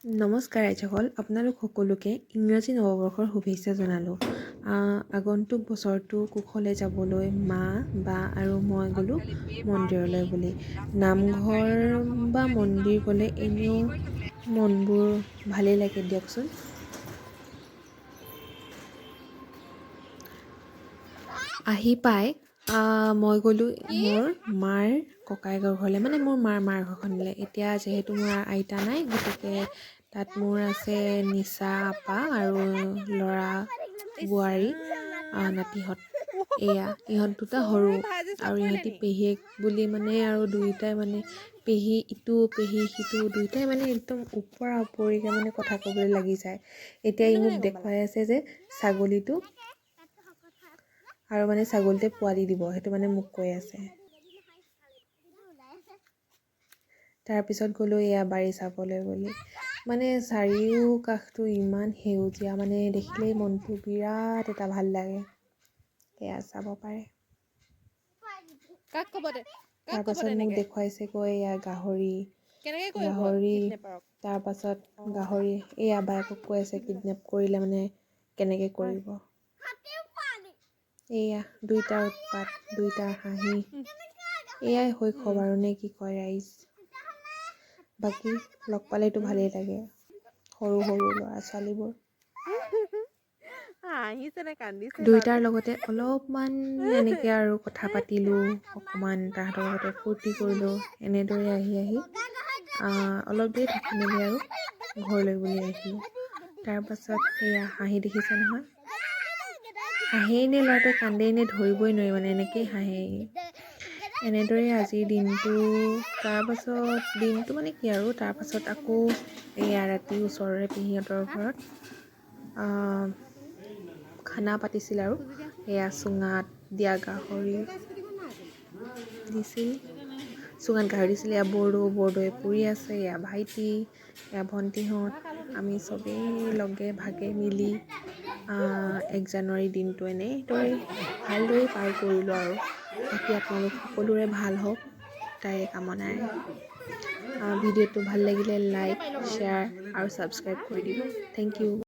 নমস্কাৰ ৰাইজসকল, আপোনালোক সকলোকে ইংৰাজী নৱবৰ্ষৰ শুভেচ্ছা জনালোঁ। আগন্তুক বছৰটো কুশলে যাবলৈ মা, বা আৰু মই গ'লোঁ মন্দিৰলৈ বুলি। নামঘৰ বা মন্দিৰ গ'লে এনেও মনবোৰ ভালেই লাগে দিয়কচোন। আহি পাই মই গ'লোঁ মোৰ মাৰ ককায়েকৰ ঘৰলৈ, মানে মোৰ মাৰ ঘৰখনলৈ। এতিয়া যিহেতু মোৰ আইতা নাই, গতিকে তাত মোৰ আছে নিচা আপা আৰু ল'ৰা বোৱাৰী নাতিহঁত। ইহঁত দুটা সৰু আৰু ইহঁতি পেহীয়েক বুলি মানে আৰু দুয়োটাই মানে পেহী ইটো পেহী সিটো দুয়োটাই মানে একদম ওপৰা ওপৰিকৈ মানে কথা ক'বলৈ লাগি যায়। এতিয়া ই মোক দেখুৱাই আছে যে ছাগলীটো, আৰু মানে ছাগলীটোৱে পোৱালি দিব, সেইটো মানে মোক কৈ আছে। তাৰপিছত গ'লোঁ বাৰী চাবলৈ বুলি। মানে চাৰিও কাষটো ইমান সেউজীয়া, মানে দেখিলেই মনটো বিৰাট এটা ভাল লাগে। চাব পাৰে। তাৰপাছত মোক দেখুৱাইছেগৈ গাহৰি, তাৰপাছত গাহৰি বায়েকক কৈ আছে কিডনেপ কৰিলে মানে কেনেকৈ কৰিব। দুইটাৰ উৎপাত, দুইটাৰ হাঁহি, এয়াই শৈশৱ আৰু নে কি কয় ৰাইজ। বাকী লগ পালেতো ভালেই লাগে, সৰু সৰু ল'ৰা ছোৱালীবোৰ। দুইটাৰ লগতে অলপমান এনেকৈ আৰু কথা পাতিলোঁ, অকণমান তাহাঁতৰ লগতে ফূৰ্তি কৰিলোঁ। এনেদৰে আহি অলপ দেৰি থাকি মেলি আৰু ঘৰলৈ বুলি আহিলোঁ। তাৰপাছত হাঁহি দেখিছে নহয়, হাঁহেই নে ল'ৰাটোৱে কান্দেই নে ধৰিবই নোৱাৰি, মানে এনেকেই হাঁহে। এনেদৰে আজিৰ দিনটো, তাৰপাছত দিনটো মানে কি আৰু, তাৰপাছত আকৌ ৰাতি ওচৰৰে পেহীহঁতৰ ঘৰত খানা পাতিছিল আৰু চুঙাত দিয়া গাহৰি দিছিল। বৰদৈ পুৰি আছে, ভাইটি, ভণ্টিহঁত, আমি চবেই লগে ভাগে মিলি 1 জানুৱাৰী দিনটো এনেদৰে ভালদৰে পাৰ কৰিলোঁ আৰু। বাকী আপোনালোক সকলোৰে ভাল হওক তাৰে কামনাৰে। ভিডিঅ'টো ভাল লাগিলে লাইক, শ্বেয়াৰ আৰু ছাবস্ক্ৰাইব কৰি দিব। Thank U.